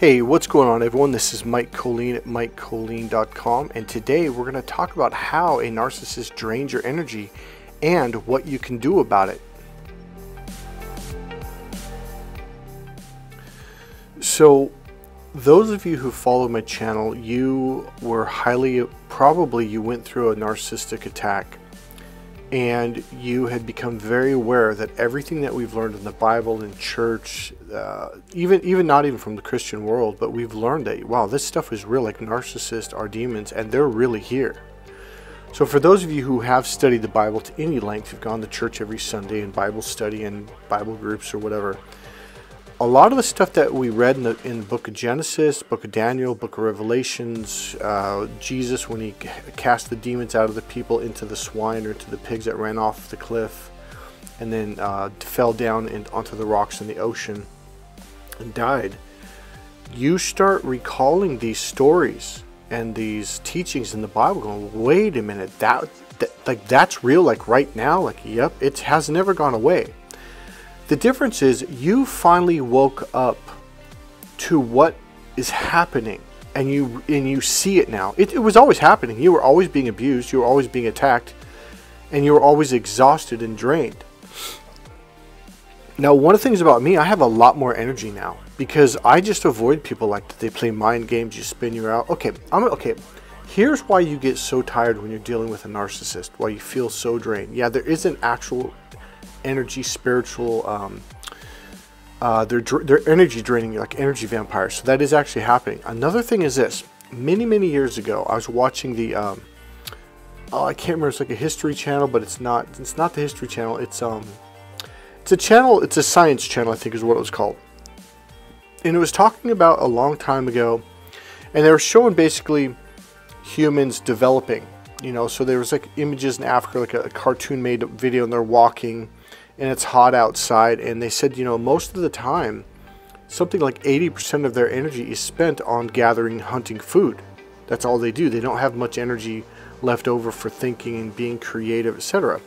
Hey, what's going on everyone? This is Mike Colleen at MikeColleen.com, and today we're going to talk about how a narcissist drains your energy and what you can do about it. So, those of you who follow my channel, you were probably you went through a narcissistic attack, and you had become very aware that everything that we've learned in the Bible and church, even not even from the Christian world, but we've learned that, wow, this stuff is real. Like, narcissists are demons and they're really here. So for those of you who have studied the Bible to any length, you've gone to church every Sunday and Bible study and Bible groups or whatever, a lot of the stuff that we read in the book of Genesis, book of Daniel, book of Revelations, Jesus when he cast the demons out of the people into the swine or into the pigs that ran off the cliff and then fell down onto the rocks in the ocean and died, you start recalling these stories and these teachings in the Bible going, wait a minute, that's real, like right now, like, yep, it has never gone away. The difference is you finally woke up to what is happening, and you see it now. It was always happening. You were always being abused, you were always being attacked, and you were always exhausted and drained. Now, one of the things about me, I have a lot more energy now because I just avoid people like that. They play mind games, you spin you out. Okay, here's why you get so tired when you're dealing with a narcissist, why you feel so drained. Yeah, there is an actual energy, spiritual, they're energy draining you, like energy vampires. So that is actually happening. Another thing is this: many years ago, I was watching the I can't remember. It's like a history channel, but it's not the history channel. It's a channel. It's a science channel, I think is what it was called. And it was talking about a long time ago, and they were showing basically humans developing. You know, so there was like images in Africa, like a cartoon made video, and they're walking and it's hot outside, and they said, you know, most of the time something like 80% of their energy is spent on gathering, hunting food. That's all they do. They don't have much energy left over for thinking and being creative, etc.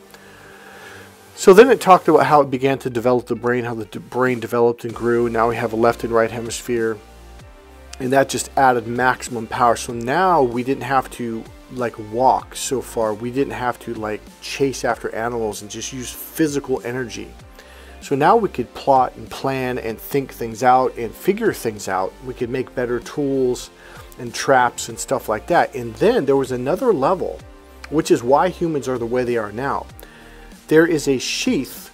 So then it talked about how it began to develop the brain, how the brain developed and grew. Now we have a left and right hemisphere, and that just added maximum power. So now we didn't have to like walk so far, we didn't have to like chase after animals and just use physical energy. So now we could plot and plan and think things out and figure things out. We could make better tools and traps and stuff like that. And then there was another level, which is why humans are the way they are now. There is a sheath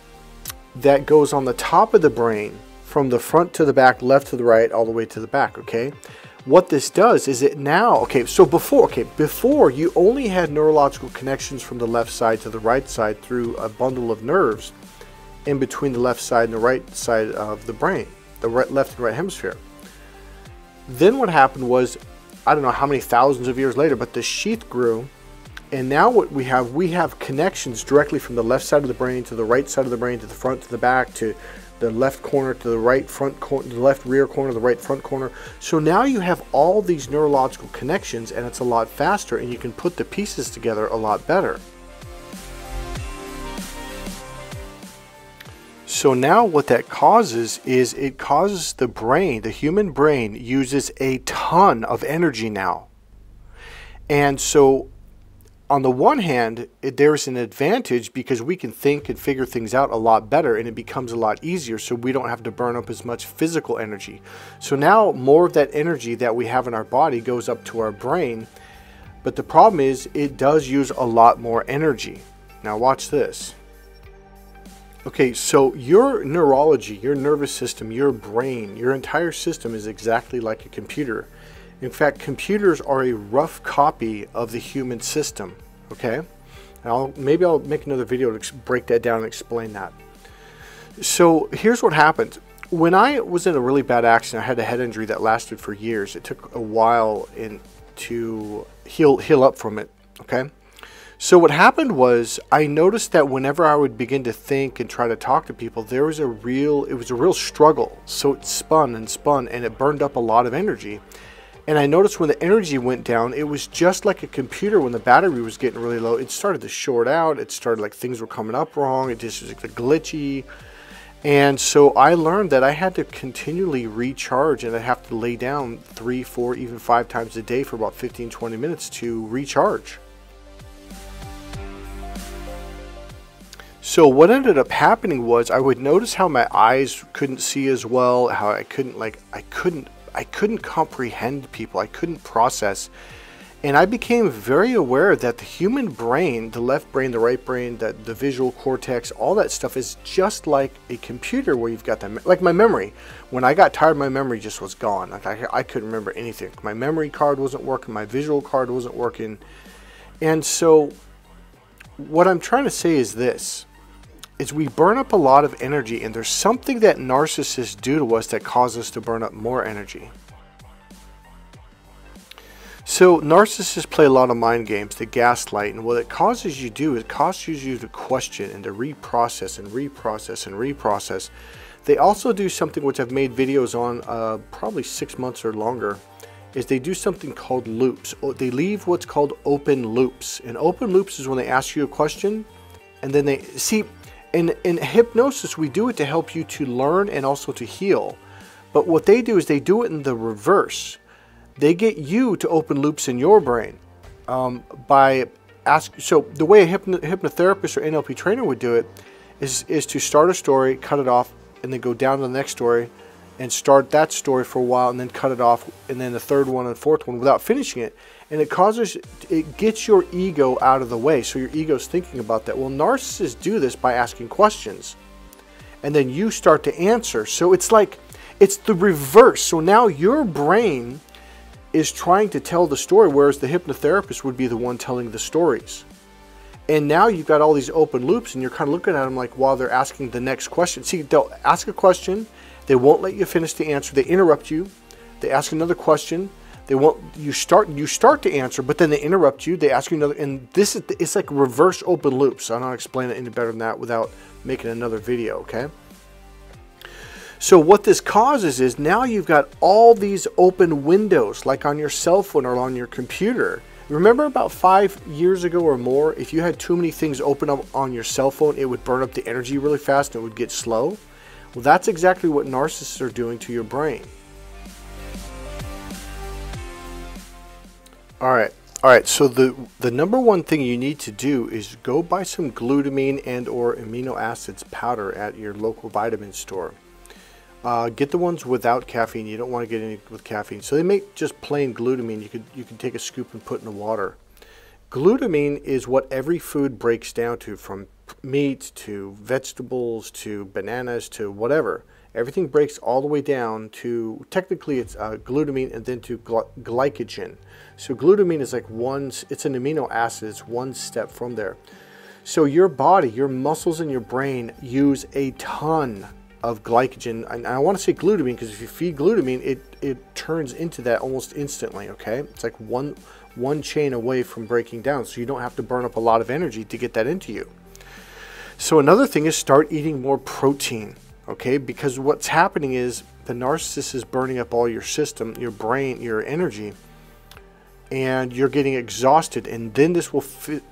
that goes on the top of the brain from the front to the back, left to the right, all the way to the back. Okay, what this does is it now, before you only had neurological connections from the left side to the right side through a bundle of nerves in between the left side and the right side of the brain, the left and right hemisphere. Then what happened was, I don't know how many thousands of years later, but the sheath grew, and now what we have connections directly from the left side of the brain to the right side of the brain, to the front, to the back, to the left corner, to the right front corner, the left rear corner, the right front corner. So now you have all these neurological connections, and it's a lot faster, and you can put the pieces together a lot better. So now what that causes is it causes the brain, the human brain, uses a ton of energy now. And so on the one hand, there's an advantage because we can think and figure things out a lot better, and it becomes a lot easier, so we don't have to burn up as much physical energy. So now more of that energy that we have in our body goes up to our brain, but the problem is it does use a lot more energy. Now watch this. Okay, so your neurology, your nervous system, your brain, your entire system is exactly like a computer. In fact, computers are a rough copy of the human system, okay? And maybe I'll make another video to break that down and explain that. So here's what happened. When I was in a really bad accident, I had a head injury that lasted for years. It took a while to heal up from it, okay? So what happened was I noticed that whenever I would begin to think and try to talk to people, it was a real struggle. So it spun and spun, and it burned up a lot of energy. And I noticed when the energy went down, it was just like a computer when the battery was getting really low. It started to short out. It started like things were coming up wrong. It just was like glitchy. And so I learned that I had to continually recharge, and I have to lay down 3, 4, even 5 times a day for about 15, 20 minutes to recharge. So what ended up happening was I would notice how my eyes couldn't see as well, how I couldn't comprehend people, I couldn't process. And I became very aware that the human brain, the left brain, the right brain, the visual cortex, all that stuff is just like a computer where you've got that, like my memory. When I got tired, my memory just was gone. Like I couldn't remember anything. My memory card wasn't working, my visual card wasn't working. And so what I'm trying to say is this, is we burn up a lot of energy, and there's something that narcissists do to us that causes us to burn up more energy. So narcissists play a lot of mind games, they gaslight, and what it causes you to do is it causes you to question and to reprocess and reprocess and reprocess. They also do something which I've made videos on probably 6 months or longer, is they do something called loops. They leave what's called open loops. And open loops is when they ask you a question, and then they see, in hypnosis we do it to help you to learn and also to heal. But what they do is they do it in the reverse. They get you to open loops in your brain by asking. So the way a hypnotherapist or NLP trainer would do it is to start a story, cut it off, and then go down to the next story and start that story for a while and then cut it off, and then the third one and fourth one without finishing it. And it gets your ego out of the way. So your ego's thinking about that. Well, narcissists do this by asking questions, and then you start to answer. So it's like, it's the reverse. So now your brain is trying to tell the story, whereas the hypnotherapist would be the one telling the stories. And now you've got all these open loops, and you're kind of looking at them like while they're asking the next question. See, they'll ask a question, they won't let you finish the answer, they interrupt you, they ask another question, they won't, you start to answer, but then they interrupt you, they ask you another, and it's like reverse open loops. I'm not explaining it any better than that without making another video, okay? So what this causes is now you've got all these open windows, like on your cell phone or on your computer. Remember about 5 years ago or more, if you had too many things open up on your cell phone, it would burn up the energy really fast and it would get slow? Well, that's exactly what narcissists are doing to your brain. All right, so the number one thing you need to do is go buy some glutamine and or amino acids powder at your local vitamin store. Get the ones without caffeine. You don't want to get any with caffeine. So they make just plain glutamine. You can take a scoop and put in the water. Glutamine is what every food breaks down to, from meat to vegetables to bananas to whatever. Everything breaks all the way down to, technically it's glutamine and then to glycogen. So glutamine is like it's an amino acid. It's one step from there. So your body, your muscles and your brain use a ton of glycogen, and I want to say glutamine because if you feed glutamine, it turns into that almost instantly. Okay, it's like one chain away from breaking down, so you don't have to burn up a lot of energy to get that into you. So another thing is start eating more protein. Okay, because what's happening is the narcissist is burning up all your system, your brain, your energy, and you're getting exhausted, and then this will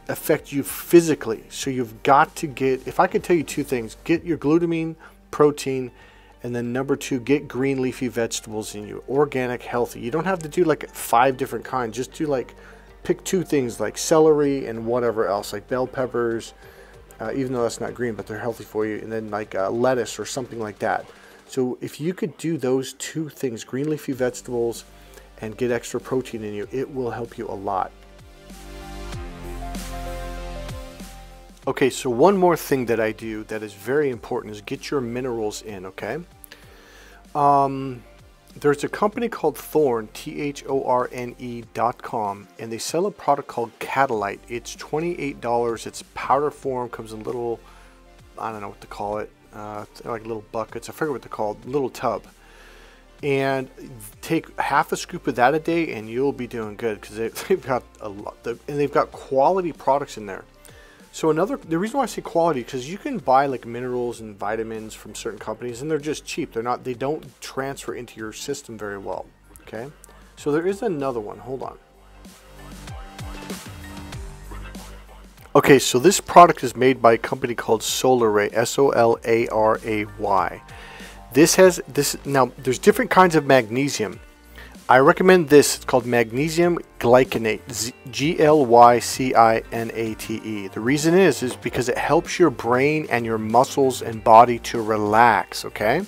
affect you physically. So you've got to get, if I could tell you two things, get your glutamine, protein, and then number 2, get green leafy vegetables in you, organic, healthy. You don't have to do like 5 different kinds, just do like, pick 2 things like celery and whatever else, like bell peppers, even though that's not green, but they're healthy for you, and then like lettuce or something like that. So if you could do those 2 things, green leafy vegetables and get extra protein in you, it will help you a lot. Okay, so one more thing that I do that is very important is get your minerals in, okay? There's a company called Thorne, THORNE.com, and they sell a product called Catalyte. It's $28. It's powder form, comes in little, I don't know what to call it, like little buckets. I forget what they're called, little tub. And take half a scoop of that a day and you'll be doing good, because they've got a lot, and they've got quality products in there. So the reason why I say quality, because you can buy like minerals and vitamins from certain companies and they're just cheap. They don't transfer into your system very well. Okay, so there is another one. Hold on. Okay, so this product is made by a company called Solaray, Solaray. Now there's different kinds of magnesium. I recommend this. It's called magnesium glycinate, Glycinate. The reason is because it helps your brain and your muscles and body to relax, okay?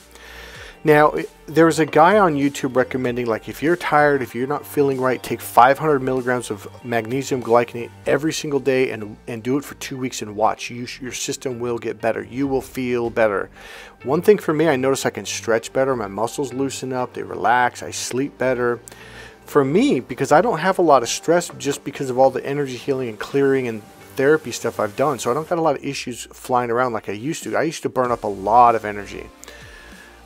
Now, there's a guy on YouTube recommending, like, if you're tired, if you're not feeling right, take 500 milligrams of magnesium glycinate every single day and do it for 2 weeks and watch. Your system will get better. You will feel better. One thing for me, I notice I can stretch better. My muscles loosen up. They relax. I sleep better. For me, because I don't have a lot of stress just because of all the energy healing and clearing and therapy stuff I've done, so I don't got a lot of issues flying around like I used to. I used to burn up a lot of energy.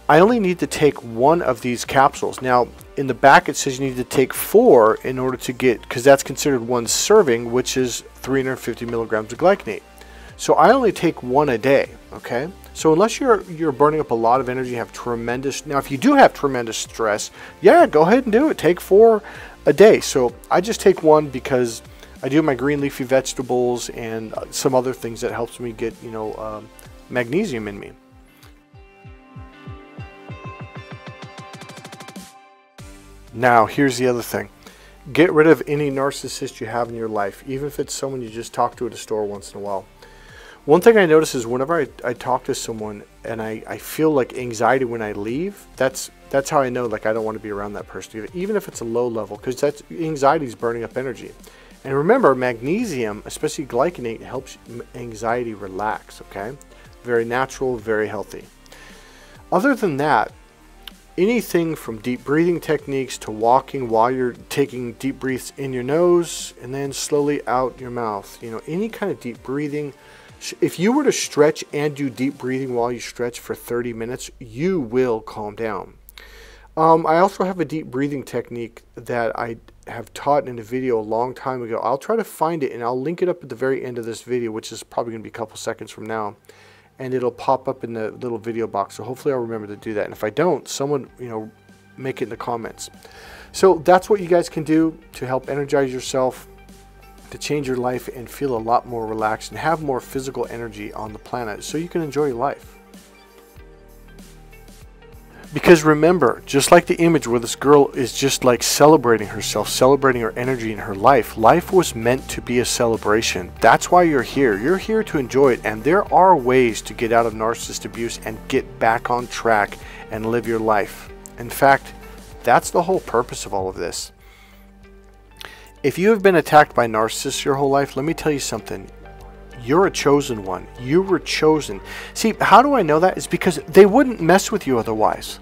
I only need to take one of these capsules. Now, in the back it says you need to take 4 in order to get, because that's considered one serving, which is 350 milligrams of glycinate. So I only take 1 a day, okay? So unless you're burning up a lot of energy, you have tremendous, now if you do have tremendous stress, yeah, go ahead and do it. Take 4 a day. So I just take 1 because I do my green leafy vegetables and some other things that helps me get, magnesium in me. Now, here's the other thing. Get rid of any narcissist you have in your life, even if it's someone you just talk to at a store once in a while. One thing I notice is whenever I talk to someone and I feel like anxiety when I leave, that's how I know, like, I don't want to be around that person, even if it's a low level, because that's anxiety is burning up energy. And remember, magnesium, especially glycinate, helps anxiety relax, okay? Very natural, very healthy. Other than that, anything from deep breathing techniques to walking while you're taking deep breaths in your nose and then slowly out your mouth, any kind of deep breathing. If you were to stretch and do deep breathing while you stretch for 30 minutes, you will calm down. I also have a deep breathing technique that I have taught in a video a long time ago. I'll try to find it and I'll link it up at the very end of this video, which is probably going to be a couple seconds from now. And it'll pop up in the little video box. So hopefully I'll remember to do that. And if I don't, someone, make it in the comments. So that's what you guys can do to help energize yourself, to change your life and feel a lot more relaxed and have more physical energy on the planet so you can enjoy your life. Because remember, just like the image where this girl is just like celebrating herself, celebrating her energy in her life, life was meant to be a celebration. That's why you're here. You're here to enjoy it. And there are ways to get out of narcissist abuse and get back on track and live your life. In fact, that's the whole purpose of all of this. If you have been attacked by narcissists your whole life, let me tell you something. You're a chosen one. You were chosen. See, how do I know that? It's because they wouldn't mess with you otherwise.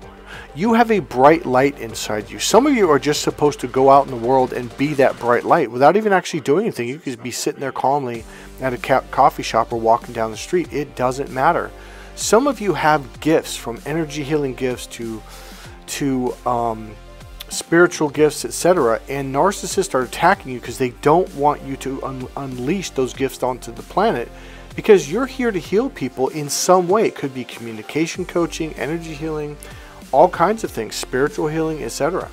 You have a bright light inside you. Some of you are just supposed to go out in the world and be that bright light without even actually doing anything. You could be sitting there calmly at a coffee shop or walking down the street. It doesn't matter. Some of you have gifts, from energy healing gifts to spiritual gifts, etc. And narcissists are attacking you because they don't want you to unleash those gifts onto the planet, because you're here to heal people in some way. It could be communication coaching, energy healing, all kinds of things, spiritual healing, etc.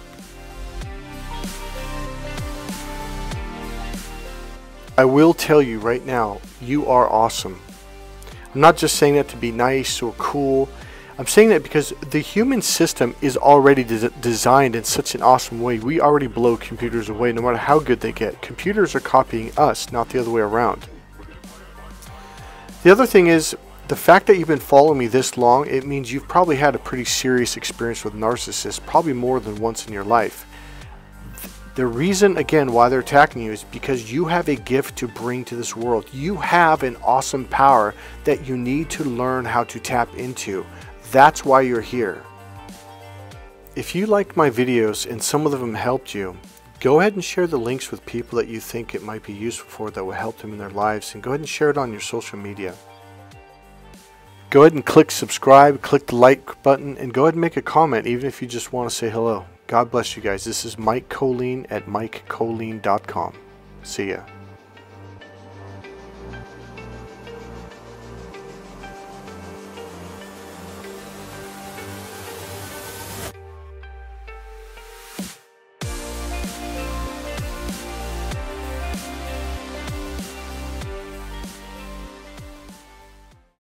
I will tell you right now, you are awesome. I'm not just saying that to be nice or cool. I'm saying that because the human system is already designed in such an awesome way. We already blow computers away no matter how good they get. Computers are copying us, not the other way around. The other thing is, the fact that you've been following me this long, it means you've probably had a pretty serious experience with narcissists, probably more than once in your life. The reason, again, why they're attacking you is because you have a gift to bring to this world. You have an awesome power that you need to learn how to tap into. That's why you're here. If you liked my videos and some of them helped you, go ahead and share the links with people that you think it might be useful for, that will help them in their lives, and go ahead and share it on your social media. Go ahead and click subscribe, click the like button, and go ahead and make a comment, even if you just want to say hello. God bless you guys. This is Mike Colleen at MikeColleen.com. See ya.